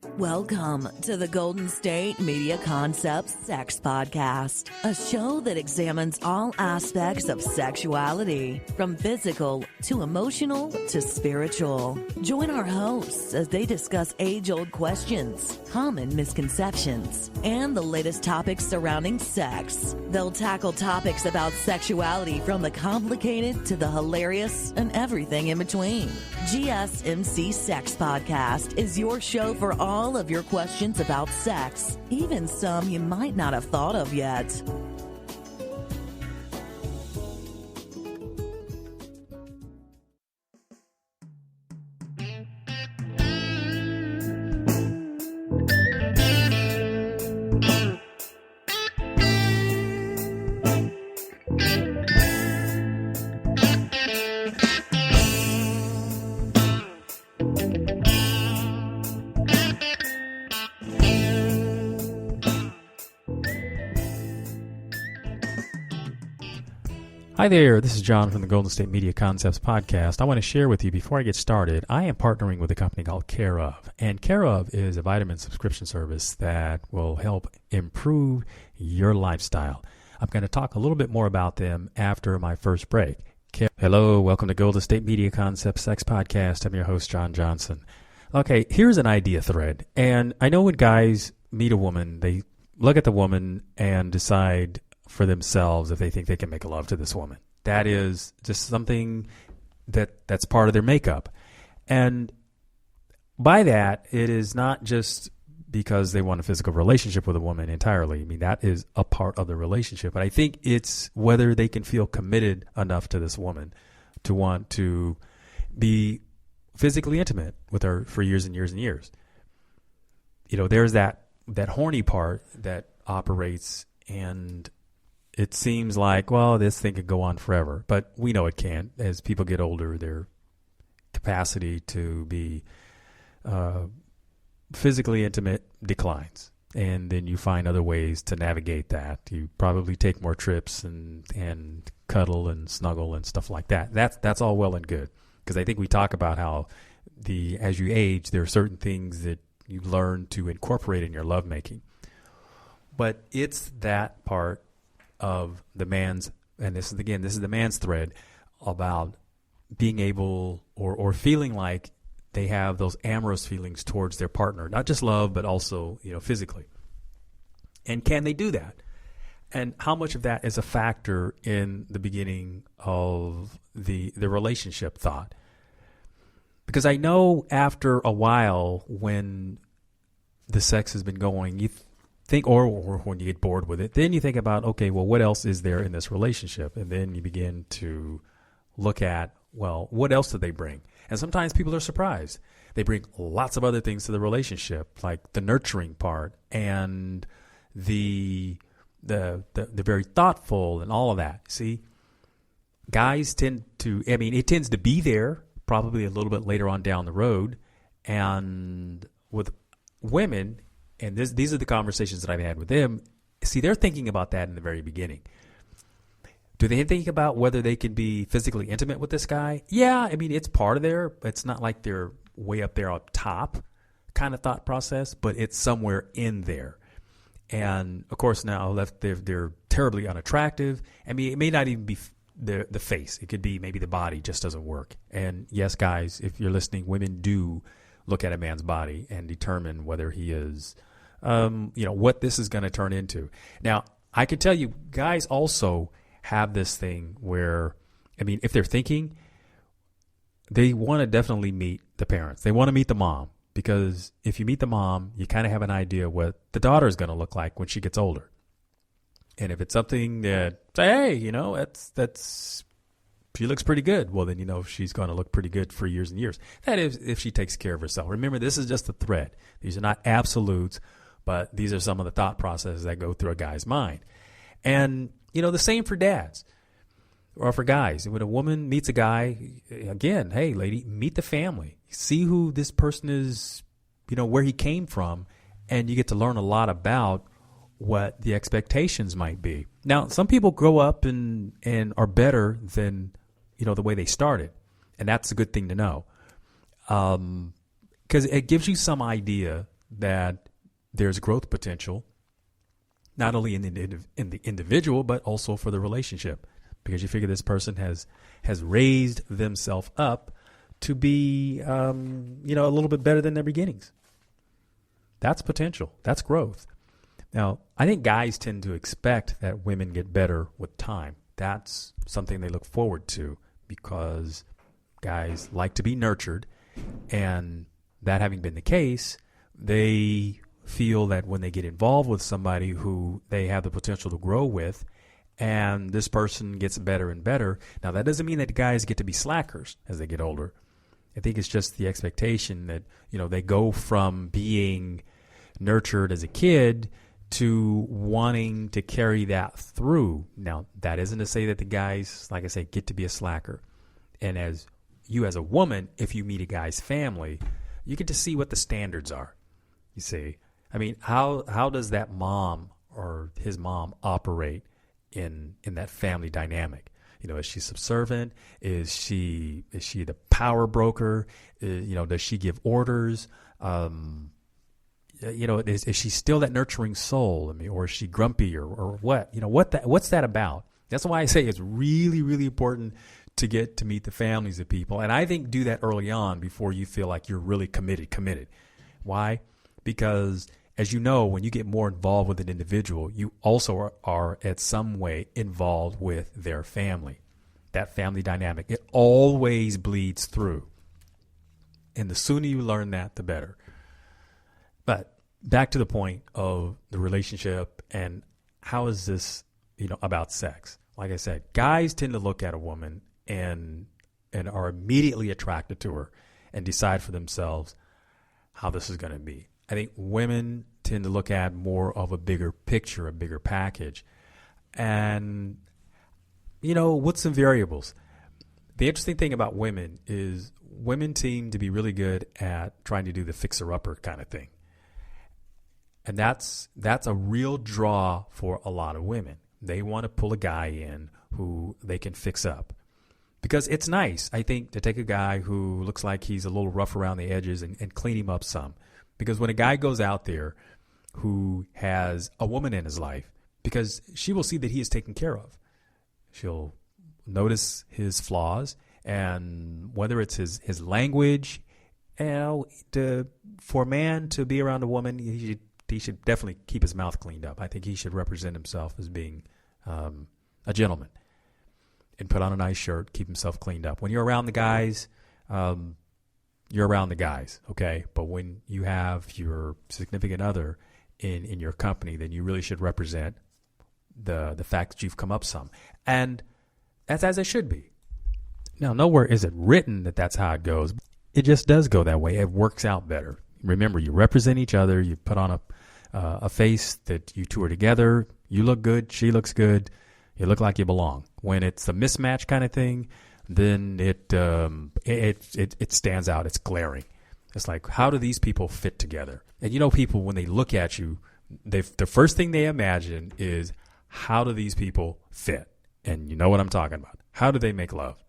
Welcome to the Golden State Media Concepts Sex Podcast, a show that examines all aspects of sexuality, from physical to emotional to spiritual. Join our hosts as they discuss age-old questions, common misconceptions, and the latest topics surrounding sex. They'll tackle topics about sexuality from the complicated to the hilarious and everything in between. GSMC Sex Podcast is your show for all of your questions about sex, even some you might not have thought of yet. Hi there, this is John from the Golden State Media Concepts Podcast. I want to share with you before I get started, I am partnering with a company called Care Of. And Care Of is a vitamin subscription service that will help improve your lifestyle. I'm going to talk a little bit more about them after my first break. Hello, welcome to Golden State Media Concepts Sex Podcast. I'm your host, John Johnson. Okay, here's an idea thread. And I know when guys meet a woman, they look at the woman and decide for themselves if they think they can make love to this woman. That is just something that's part of their makeup. And by that, it is not just because they want a physical relationship with a woman entirely. I mean, that is a part of the relationship. But I think it's whether they can feel committed enough to this woman to want to be physically intimate with her for years and years and years. You know, there's that horny part that operates, and it seems like, well, this thing could go on forever. But we know it can't. As people get older, their capacity to be physically intimate declines. And then you find other ways to navigate that. You probably take more trips and cuddle and snuggle and stuff like that. That's all well and good. Because I think we talk about how as you age, there are certain things that you learn to incorporate in your lovemaking. But it's that part of the man's, and this is the man's thread, about being able or feeling like they have those amorous feelings towards their partner, not just love, but also, physically. And can they do that? And how much of that is a factor in the beginning of the relationship thought? Because I know after a while, when the sex has been going, you think, or when you get bored with it, then you think about, okay, well, what else is there in this relationship? And then you begin to look at, well, what else do they bring? And sometimes people are surprised. They bring lots of other things to the relationship, like the nurturing part and the very thoughtful and all of that. See, guys tend to, it tends to be there probably a little bit later on down the road. And with women, and these are the conversations that I've had with them. See, they're thinking about that in the very beginning. Do they think about whether they can be physically intimate with this guy? Yeah, it's part of it's not like they're way up there up top kind of thought process, but it's somewhere in there. And of course now they're terribly unattractive. It may not even be the face. It could be maybe the body just doesn't work. And yes, guys, if you're listening, women do look at a man's body and determine whether he is what this is going to turn into. Now, I can tell you, guys also have this thing where, if they're thinking, they want to definitely meet the parents. They want to meet the mom, because if you meet the mom, you kind of have an idea what the daughter is going to look like when she gets older. And if it's something that, say, hey, that's she looks pretty good, well, then she's going to look pretty good for years and years. That is, if she takes care of herself. Remember, this is just a thread. These are not absolutes, but these are some of the thought processes that go through a guy's mind. And, the same for dads or for guys. When a woman meets a guy, again, hey, lady, meet the family. See who this person is, where he came from, and you get to learn a lot about what the expectations might be. Now, some people grow up and are better than, the way they started. And that's a good thing to know. Because it gives you some idea that there's growth potential, not only in the individual, but also for the relationship, because you figure this person has raised themselves up to be, a little bit better than their beginnings. That's potential. That's growth. Now, I think guys tend to expect that women get better with time. That's something they look forward to because guys like to be nurtured. And that having been the case, they feel that when they get involved with somebody who they have the potential to grow with, and this person gets better and better. Now, that doesn't mean that guys get to be slackers as they get older. I think it's just the expectation that, they go from being nurtured as a kid to wanting to carry that through. Now, that isn't to say that the guys, like I say, get to be a slacker. And as a woman, if you meet a guy's family, you get to see what the standards are. You see, I mean, how does that mom or his mom operate in that family dynamic? Is she subservient? Is she the power broker? Does she give orders? Is she still that nurturing soul? I mean, or is she grumpy or what? What's that about? That's why I say it's really, really important to get to meet the families of people. And I think do that early on before you feel like you're really committed. Why? Because as you know, when you get more involved with an individual, you also are at some way involved with their family. That family dynamic, it always bleeds through. And the sooner you learn that, the better. But back to the point of the relationship and how is this, about sex? Like I said, guys tend to look at a woman and are immediately attracted to her and decide for themselves how this is going to be. I think women tend to look at more of a bigger picture, a bigger package. And, with some variables. The interesting thing about women is women seem to be really good at trying to do the fixer-upper kind of thing. And that's a real draw for a lot of women. They want to pull a guy in who they can fix up. Because it's nice, I think, to take a guy who looks like he's a little rough around the edges and clean him up some. Because when a guy goes out there who has a woman in his life, because she will see that he is taken care of. She'll notice his flaws, and whether it's his language, for a man to be around a woman, he should definitely keep his mouth cleaned up. I think he should represent himself as being a gentleman and put on a nice shirt, keep himself cleaned up. When you're around the guys, you're around the guys, okay? But when you have your significant other in your company, then you really should represent the fact that you've come up some. And that's as it should be. Now, nowhere is it written that that's how it goes. It just does go that way. It works out better. Remember, you represent each other. You put on a face that you two are together. You look good. She looks good. You look like you belong. When it's a mismatch kind of thing, then it stands out. It's glaring. It's like, how do these people fit together? And people, when they look at you, the first thing they imagine is, how do these people fit? And you know what I'm talking about. How do they make love?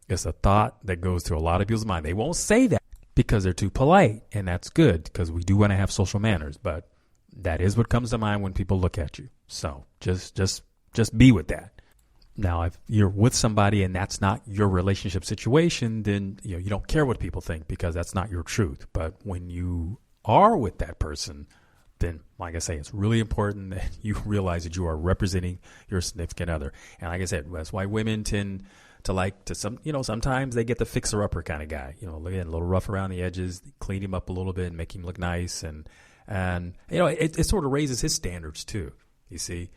It's a thought that goes through a lot of people's mind. They won't say that because they're too polite, and that's good because we do want to have social manners, but that is what comes to mind when people look at you. So just be with that. Now, if you're with somebody and that's not your relationship situation, then you don't care what people think because that's not your truth. But when you are with that person, then, like I say, it's really important that you realize that you are representing your significant other. And like I said, that's why women tend to like to sometimes they get the fixer-upper kind of guy. Look at a little rough around the edges, clean him up a little bit, and make him look nice, and it sort of raises his standards too. You see,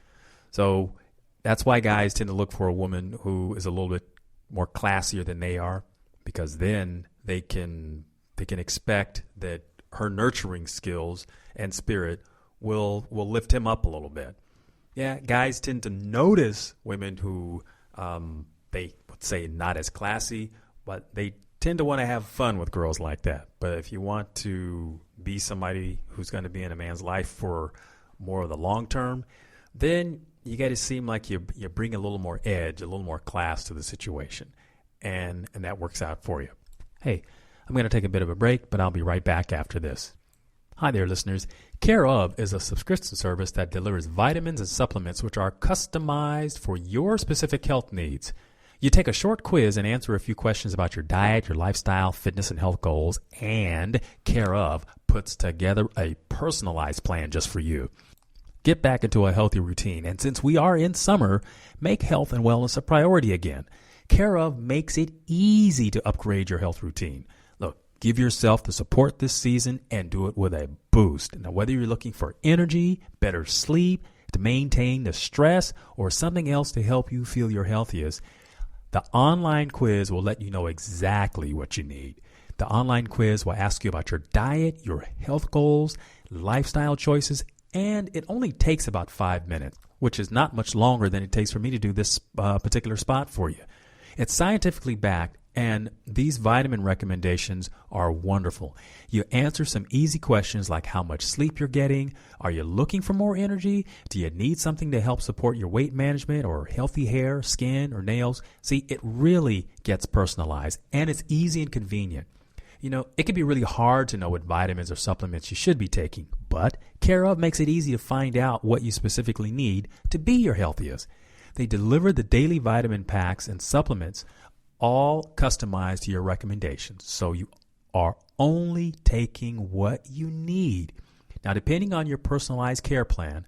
so that's why guys tend to look for a woman who is a little bit more classier than they are, because then they can expect that her nurturing skills and spirit will lift him up a little bit. Yeah, guys tend to notice women who they would say not as classy, but they tend to want to have fun with girls like that. But if you want to be somebody who's going to be in a man's life for more of the long term, then you got to seem like you bring a little more edge, a little more class to the situation, and that works out for you. Hey, I'm going to take a bit of a break, but I'll be right back after this. Hi there, listeners. Care Of is a subscription service that delivers vitamins and supplements which are customized for your specific health needs. You take a short quiz and answer a few questions about your diet, your lifestyle, fitness, and health goals, and Care Of puts together a personalized plan just for you. Get back into a healthy routine, and since we are in summer, make health and wellness a priority again. Care Of makes it easy to upgrade your health routine. Look, give yourself the support this season and do it with a boost. Now, whether you're looking for energy, better sleep, to maintain the stress, or something else to help you feel your healthiest, the online quiz will let you know exactly what you need. The online quiz will ask you about your diet, your health goals, lifestyle choices, and it only takes about 5 minutes, which is not much longer than it takes for me to do this particular spot for you. It's scientifically backed, and these vitamin recommendations are wonderful. You answer some easy questions like how much sleep you're getting. Are you looking for more energy? Do you need something to help support your weight management or healthy hair, skin, or nails? See, it really gets personalized, and it's easy and convenient. You know, it can be really hard to know what vitamins or supplements you should be taking, but Care Of makes it easy to find out what you specifically need to be your healthiest. They deliver the daily vitamin packs and supplements, all customized to your recommendations, so you are only taking what you need. Now, depending on your personalized care plan,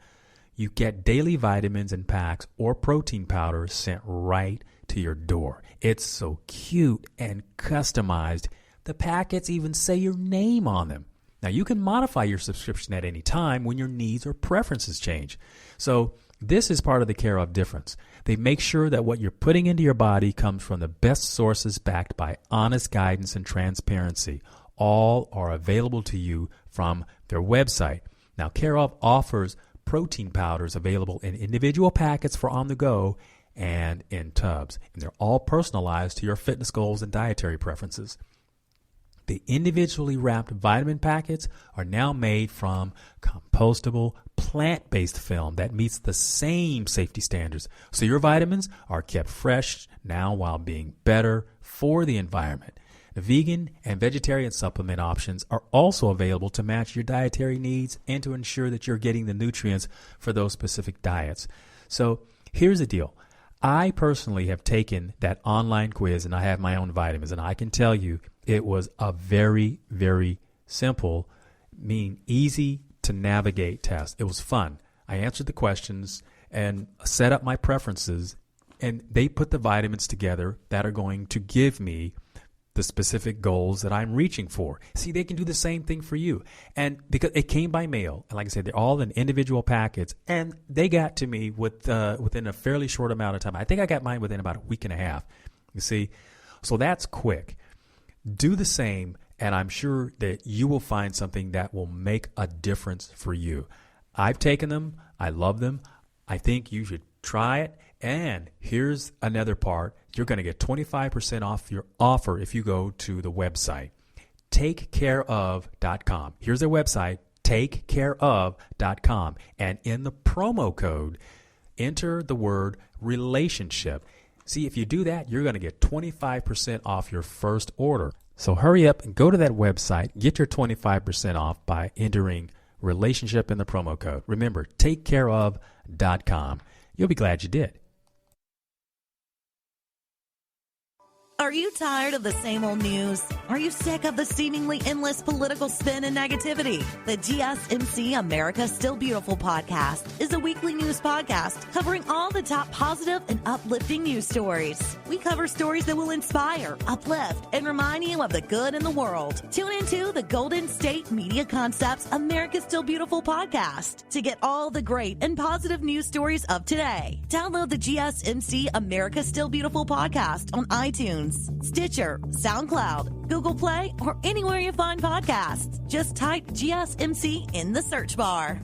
you get daily vitamins and packs or protein powders sent right to your door. It's so cute and customized. The packets even say your name on them. Now, you can modify your subscription at any time when your needs or preferences change. So this is part of the Care Of difference. They make sure that what you're putting into your body comes from the best sources backed by honest guidance and transparency. All are available to you from their website. Now, Care Of offers protein powders available in individual packets for on the go and in tubs. And they're all personalized to your fitness goals and dietary preferences. The individually wrapped vitamin packets are now made from compostable plant-based film that meets the same safety standards. So your vitamins are kept fresh now while being better for the environment. The vegan and vegetarian supplement options are also available to match your dietary needs and to ensure that you're getting the nutrients for those specific diets. So here's the deal. I personally have taken that online quiz and I have my own vitamins, and I can tell you it was a very, very simple, easy to navigate test. It was fun. I answered the questions and set up my preferences, and they put the vitamins together that are going to give me the specific goals that I'm reaching for. See, they can do the same thing for you. And because it came by mail, and like I said, they're all in individual packets, and they got to me within a fairly short amount of time. I think I got mine within about a week and a half. You see, so that's quick. Do the same, and I'm sure that you will find something that will make a difference for you. I've taken them. I love them. I think you should try it. And here's another part. You're going to get 25% off your offer if you go to the website, takecareof.com. Here's their website, takecareof.com. And in the promo code, enter the word relationship. See, if you do that, you're going to get 25% off your first order. So hurry up and go to that website. Get your 25% off by entering relationship in the promo code. Remember, takecareof.com. You'll be glad you did. Are you tired of the same old news? Are you sick of the seemingly endless political spin and negativity? The GSMC America Still Beautiful podcast is a weekly news podcast covering all the top positive and uplifting news stories. We cover stories that will inspire, uplift, and remind you of the good in the world. Tune into the Golden State Media Concepts America Still Beautiful podcast to get all the great and positive news stories of today. Download the GSMC America Still Beautiful podcast on iTunes, Stitcher, SoundCloud, Google Play, or anywhere you find podcasts. Just type GSMC in the search bar.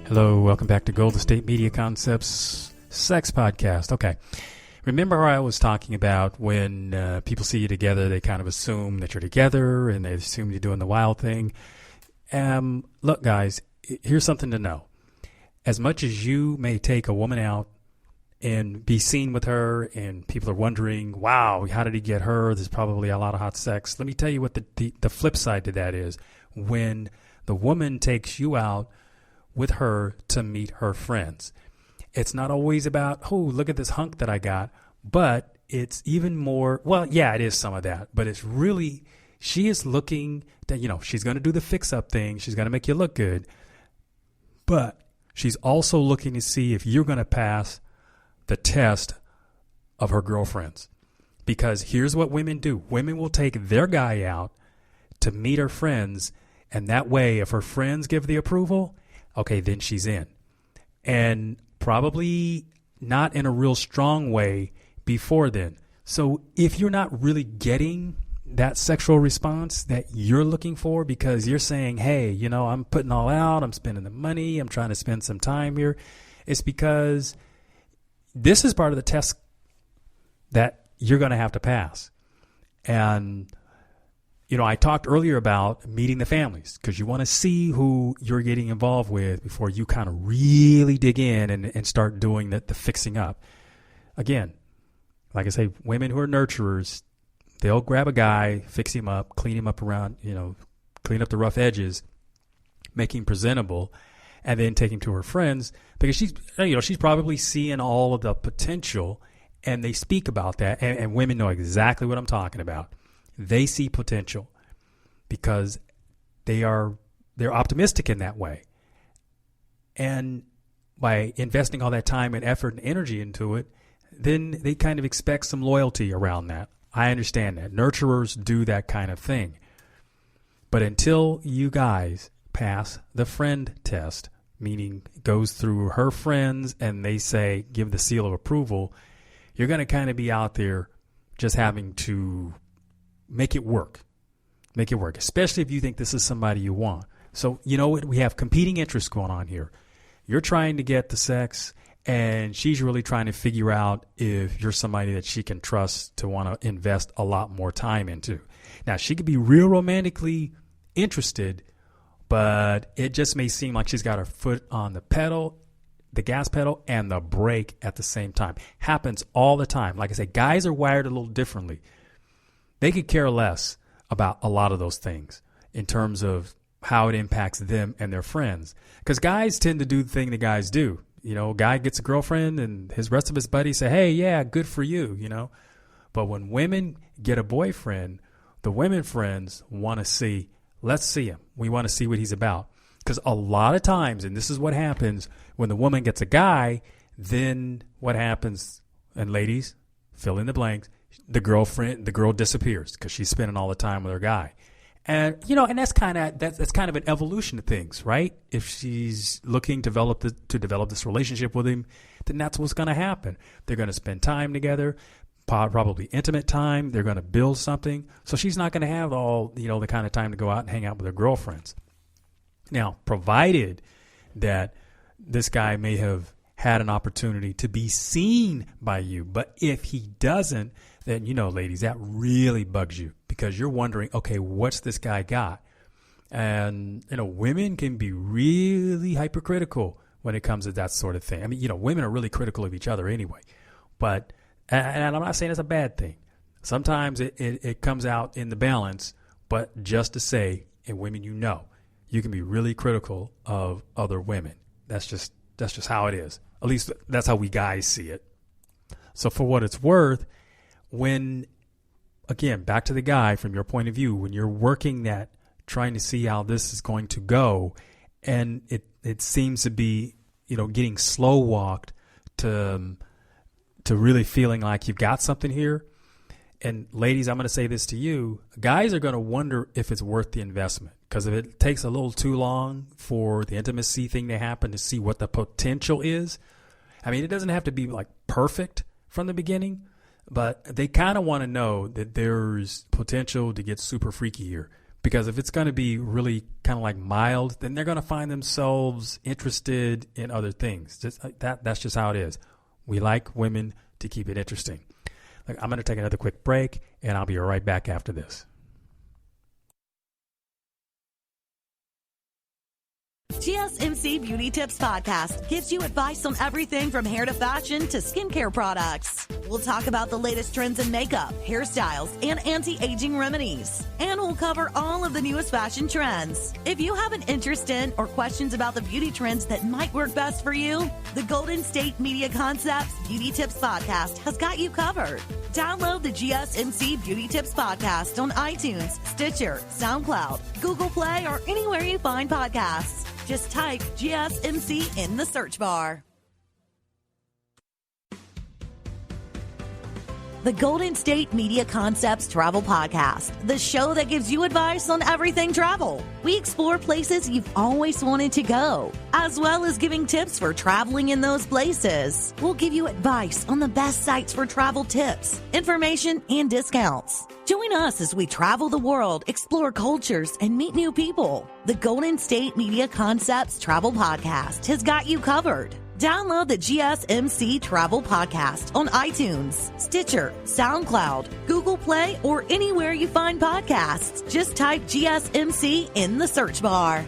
Hello, welcome back to Golden State Media Concepts Sex Podcast. Okay, remember how I was talking about when people see you together, they kind of assume that you're together and they assume you're doing the wild thing. Look, guys, here's something to know. As much as you may take a woman out and be seen with her and people are wondering, wow, how did he get her? There's probably a lot of hot sex. Let me tell you what the flip side to that is. When the woman takes you out with her to meet her friends, it's not always about, oh, look at this hunk that I got, but it's even more, well, yeah, it is some of that, but it's really, she is looking that, she's going to do the fix-up thing. She's going to make you look good, but she's also looking to see if you're going to pass the test of her girlfriends. Because here's what women do. Women will take their guy out to meet her friends, and that way, if her friends give the approval, okay, then she's in. And probably not in a real strong way before then. So if you're not really getting that sexual response that you're looking for because you're saying, hey, I'm putting all out, I'm spending the money, I'm trying to spend some time here, it's because this is part of the test that you're going to have to pass. And I talked earlier about meeting the families because you want to see who you're getting involved with before you kind of really dig in and start doing the fixing up. Again, like I say, women who are nurturers, they'll grab a guy, fix him up, clean him up around, clean up the rough edges, make him presentable, and then take him to her friends because she's probably seeing all of the potential, and they speak about that, and women know exactly what I'm talking about. They see potential because they're optimistic in that way. And by investing all that time and effort and energy into it, then they kind of expect some loyalty around that. I understand that. Nurturers do that kind of thing. But until you guys pass the friend test, meaning goes through her friends and they say, give the seal of approval, you're going to kind of be out there just having to make it work, especially if you think this is somebody you want. So, we have competing interests going on here. You're trying to get the sex, and she's really trying to figure out if you're somebody that she can trust to want to invest a lot more time into. Now, she could be real romantically interested, but it just may seem like she's got her foot on the pedal, the gas pedal, and the brake at the same time. Happens all the time. Like I say, guys are wired a little differently. They could care less about a lot of those things in terms of how it impacts them and their friends. Because guys tend to do the thing that guys do. Guy gets a girlfriend and his rest of his buddies say, hey, yeah, good for you, But when women get a boyfriend, the women friends want to see, let's see him. We want to see what he's about. Because a lot of times, and this is what happens, when the woman gets a guy, then what happens, and ladies, fill in the blanks, the girl disappears because she's spending all the time with her guy. And, and that's kind of an evolution of things, right? If she's looking to develop this relationship with him, then that's what's going to happen. They're going to spend time together, probably intimate time. They're going to build something. So she's not going to have all, the kind of time to go out and hang out with her girlfriends. Now, provided that this guy may have had an opportunity to be seen by you, but if he doesn't, then, ladies, that really bugs you because you're wondering, okay, what's this guy got? And, women can be really hypercritical when it comes to that sort of thing. I mean, women are really critical of each other anyway. But, and I'm not saying it's a bad thing. Sometimes it comes out in the balance, but just to say, and women, you can be really critical of other women. That's just how it is. At least that's how we guys see it. So for what it's worth, when, again, back to the guy from your point of view, when you're working that, trying to see how this is going to go, and it seems to be, getting slow walked to really feeling like you've got something here. And ladies, I'm going to say this to you. Guys are going to wonder if it's worth the investment. Because if it takes a little too long for the intimacy thing to happen to see what the potential is, I mean, it doesn't have to be like perfect from the beginning, but they kind of want to know that there's potential to get super freaky here Because if it's going to be really kind of like mild, then they're going to find themselves interested in other things. Just that's just how it is. We like women to keep it interesting. Like, I'm going to take another quick break, and I'll be right back after this. GSMC Beauty Tips Podcast gives you advice on everything from hair to fashion to skincare products. We'll talk about the latest trends in makeup, hairstyles, and anti-aging remedies. And we'll cover all of the newest fashion trends. If you have an interest in or questions about the beauty trends that might work best for you, the Golden State Media Concepts Beauty Tips Podcast has got you covered. Download the GSMC Beauty Tips Podcast on iTunes, Stitcher, SoundCloud, Google Play, or anywhere you find podcasts. Just type GSMC in the search bar. The Golden State Media Concepts Travel Podcast, the show that gives you advice on everything travel. We explore places you've always wanted to go, as well as giving tips for traveling in those places. We'll give you advice on the best sites for travel tips, information, and discounts. Join us as we travel the world, explore cultures, and meet new people. The Golden State Media Concepts Travel Podcast has got you covered. Download the GSMC Travel Podcast on iTunes, Stitcher, SoundCloud, Google Play, or anywhere you find podcasts. Just type GSMC in the search bar.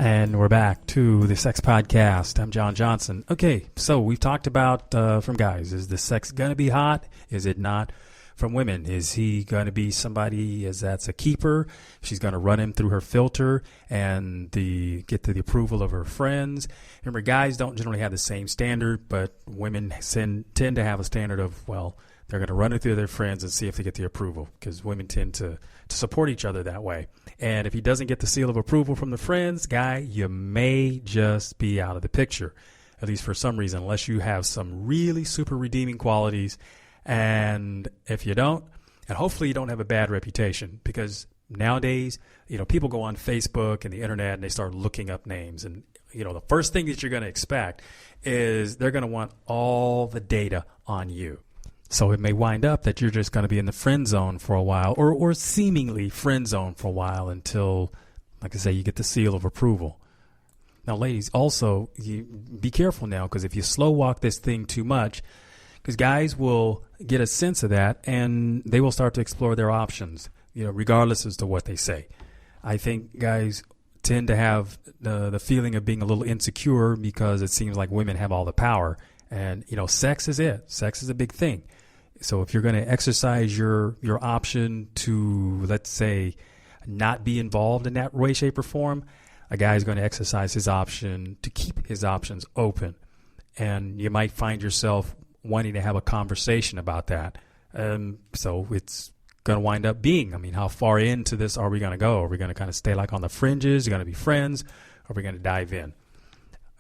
And we're back to the Sex Podcast. I'm John Johnson. Okay, so we've talked about from guys, is the sex going to be hot? Is it not? From women, is he going to be somebody that's a keeper? She's going to run him through her filter and get to the approval of her friends. Remember, guys don't generally have the same standard, but women tend to have a standard of, well, they're going to run it through their friends and see if they get the approval, because women tend to support each other that way. And if he doesn't get the seal of approval from the friends, guy, you may just be out of the picture, at least for some reason, unless you have some really super redeeming qualities. And if you don't, and hopefully you don't have a bad reputation, because nowadays, people go on Facebook and the internet and they start looking up names. And, the first thing that you're going to expect is they're going to want all the data on you. So it may wind up that you're just going to be in the friend zone for a while, or seemingly friend zone for a while until, like I say, you get the seal of approval. Now, ladies, also, you be careful now, because if you slow walk this thing too much, because guys will get a sense of that and they will start to explore their options, regardless as to what they say. I think guys tend to have the feeling of being a little insecure because it seems like women have all the power. And, sex is it. Sex is a big thing. So if you're going to exercise your option to, let's say, not be involved in that way, shape, or form, a guy is going to exercise his option to keep his options open. And you might find yourself wanting to have a conversation about that. So it's going to wind up being, how far into this are we going to go? Are we going to kind of stay like on the fringes? Are we going to be friends? Or are we going to dive in?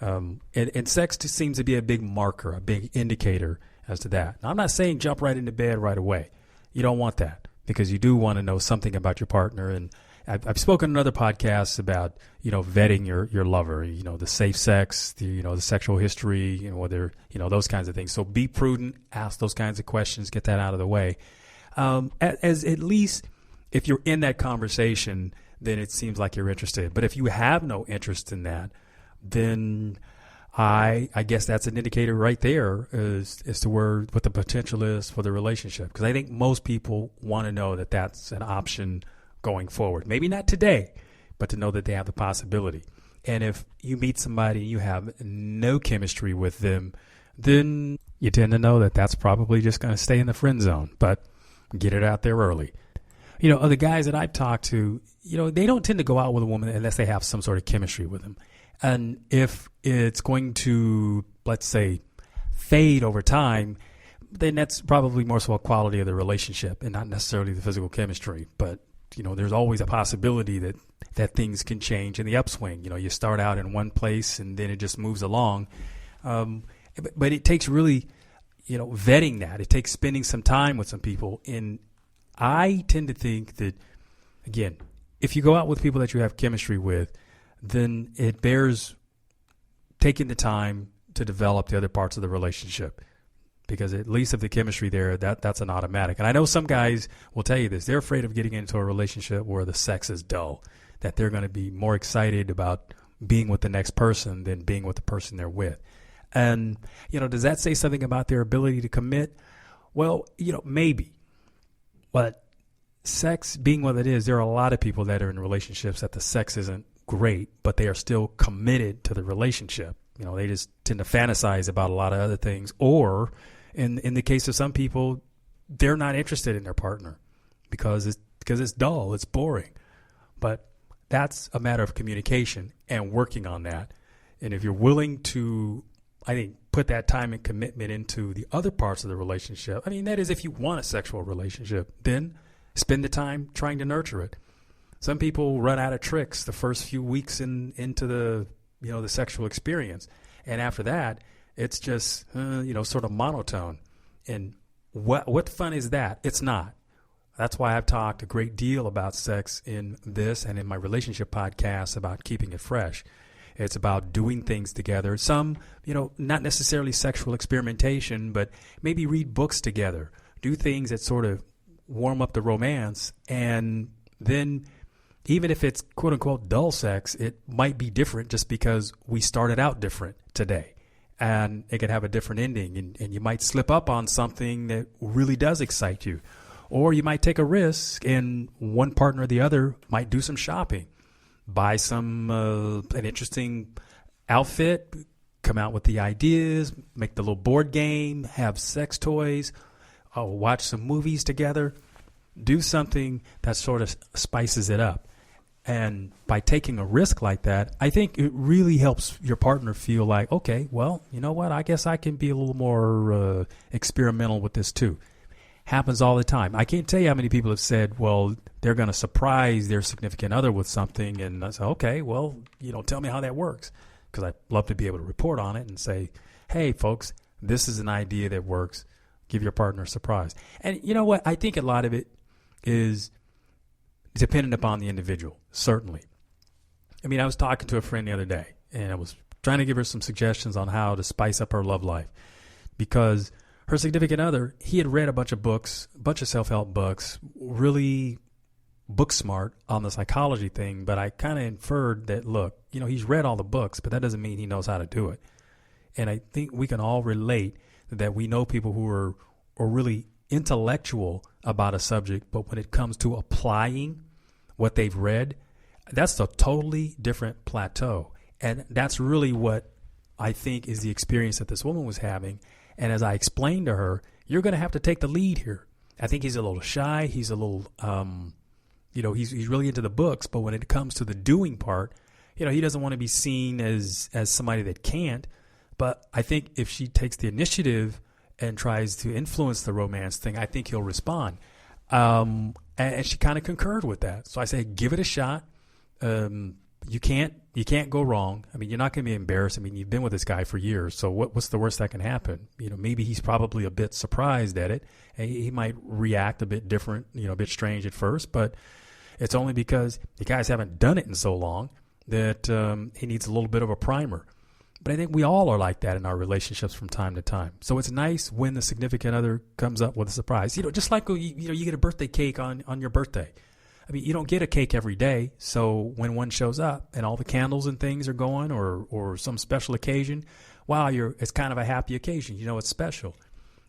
And sex just seems to be a big marker, a big indicator as to that. Now, I'm not saying jump right into bed right away. You don't want that, because you do want to know something about your partner. And I've spoken in other podcasts about, vetting your lover, the safe sex, the sexual history, whether, those kinds of things. So be prudent, ask those kinds of questions, get that out of the way. As at least if you're in that conversation, then it seems like you're interested. But if you have no interest in that, then I guess that's an indicator right there as to what the potential is for the relationship. Because I think most people want to know that that's an option going forward. Maybe not today, but to know that they have the possibility. And if you meet somebody and you have no chemistry with them, then you tend to know that that's probably just going to stay in the friend zone. But get it out there early. The guys that I've talked to, they don't tend to go out with a woman unless they have some sort of chemistry with them. And if it's going to, let's say, fade over time, then that's probably more so a quality of the relationship and not necessarily the physical chemistry. But there's always a possibility that things can change in the upswing. You start out in one place and then it just moves along. But it takes really, vetting that. It takes spending some time with some people. And I tend to think that, again, if you go out with people that you have chemistry with, then it bears taking the time to develop the other parts of the relationship. Because at least if the chemistry there, that's an automatic. And I know some guys will tell you this. They're afraid of getting into a relationship where the sex is dull, that they're going to be more excited about being with the next person than being with the person they're with. And, does that say something about their ability to commit? Well, maybe. But sex being what it is, there are a lot of people that are in relationships that the sex isn't great, but they are still committed to the relationship. They just tend to fantasize about a lot of other things. Or in the case of some people, they're not interested in their partner because it's dull, it's boring. But that's a matter of communication and working on that. And if you're willing to, I think, put that time and commitment into the other parts of the relationship, that is if you want a sexual relationship, then spend the time trying to nurture it. Some people run out of tricks the first few weeks into the sexual experience. And after that, it's just, sort of monotone. And what fun is that? It's not. That's why I've talked a great deal about sex in this and in my relationship podcast about keeping it fresh. It's about doing things together. Some, not necessarily sexual experimentation, but maybe read books together. Do things that sort of warm up the romance. And then even if it's quote unquote dull sex, it might be different just because we started out different today. And it could have a different ending. And you might slip up on something that really does excite you. Or you might take a risk and one partner or the other might do some shopping. Buy some an interesting outfit, come out with the ideas, make the little board game, have sex toys, watch some movies together, do something that sort of spices it up. And by taking a risk like that, I think it really helps your partner feel like, okay, well, you know what? I guess I can be a little more experimental with this too. Happens all the time. I can't tell you how many people have said, well, they're going to surprise their significant other with something. And I say, okay, well, tell me how that works. Because I'd love to be able to report on it and say, hey, folks, this is an idea that works. Give your partner a surprise. And you know what? I think a lot of it is dependent upon the individual, certainly. I was talking to a friend the other day, and I was trying to give her some suggestions on how to spice up her love life. Because her significant other, he had read a bunch of books, a bunch of self-help books, really book smart on the psychology thing. But I kind of inferred that, look, he's read all the books, but that doesn't mean he knows how to do it. And I think we can all relate that we know people who are really intellectual about a subject, but when it comes to applying what they've read, that's a totally different plateau. And that's really what I think is the experience that this woman was having. And as I explained to her, you're going to have to take the lead here. I think he's a little shy. He's a little, he's really into the books. But when it comes to the doing part, he doesn't want to be seen as somebody that can't. But I think if she takes the initiative and tries to influence the romance thing, I think he'll respond. And she kind of concurred with that. So I say, give it a shot. You can't go wrong. You're not going to be embarrassed. You've been with this guy for years. So what's the worst that can happen? Maybe he's probably a bit surprised at it. He might react a bit different, a bit strange at first, but it's only because you guys haven't done it in so long that he needs a little bit of a primer. But I think we all are like that in our relationships from time to time. So it's nice when the significant other comes up with a surprise. Just like you get a birthday cake on your birthday. You don't get a cake every day. So when one shows up and all the candles and things are going, or some special occasion, wow, it's kind of a happy occasion. It's special.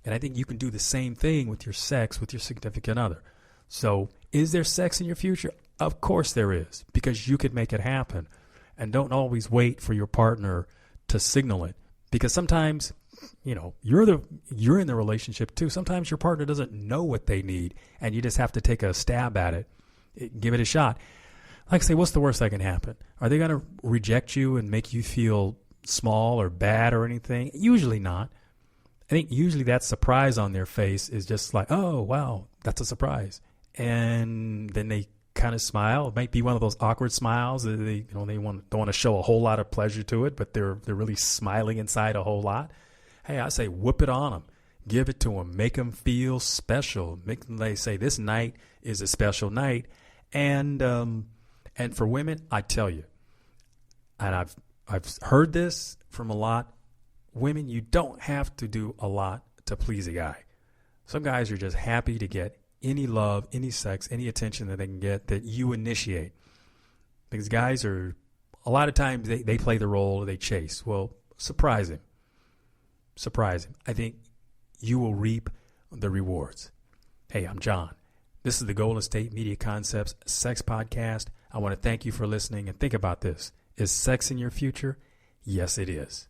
And I think you can do the same thing with your sex with your significant other. So is there sex in your future? Of course there is, because you could make it happen. And don't always wait for your partner to signal it, because sometimes, you're in the relationship too. Sometimes your partner doesn't know what they need, and you just have to take a stab at it. Give it a shot. Like I say, what's the worst that can happen? Are they going to reject you and make you feel small or bad or anything? Usually not. I think usually that surprise on their face is just like, oh, wow, that's a surprise. And then they kind of smile. It might be one of those awkward smiles. They don't want to show a whole lot of pleasure to it, but they're really smiling inside a whole lot. Hey, I say whoop it on them. Give it to them. Make them feel special. Make them, they say this night is a special night. And for women, I tell you, and I've heard this from a lot. Women, you don't have to do a lot to please a guy. Some guys are just happy to get any love, any sex, any attention that they can get that you initiate. Because guys are, a lot of times they play the role, they chase. Well, surprise him. Surprise him. I think you will reap the rewards. Hey, I'm John. This is the Golden State Media Concepts Sex Podcast. I want to thank you for listening, and think about this. Is sex in your future? Yes, it is.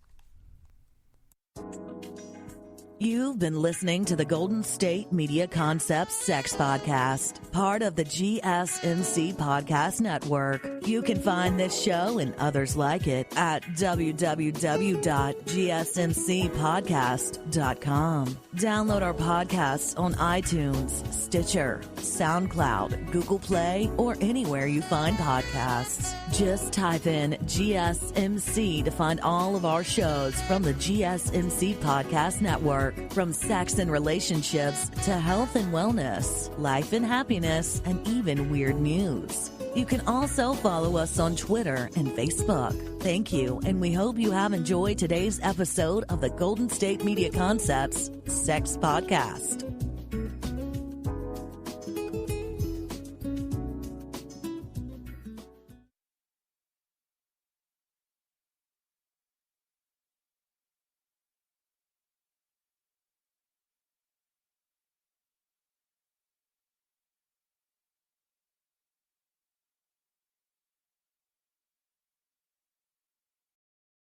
You've been listening to the Golden State Media Concepts Sex Podcast, part of the GSMC Podcast Network. You can find this show and others like it at www.gsmcpodcast.com. Download our podcasts on iTunes, Stitcher, SoundCloud, Google Play, or anywhere you find podcasts. Just type in GSMC to find all of our shows from the GSMC Podcast Network. From sex and relationships to health and wellness, life and happiness, and even weird news. You can also follow us on Twitter and Facebook. Thank you, and we hope you have enjoyed today's episode of the Golden State Media Concepts Sex Podcast.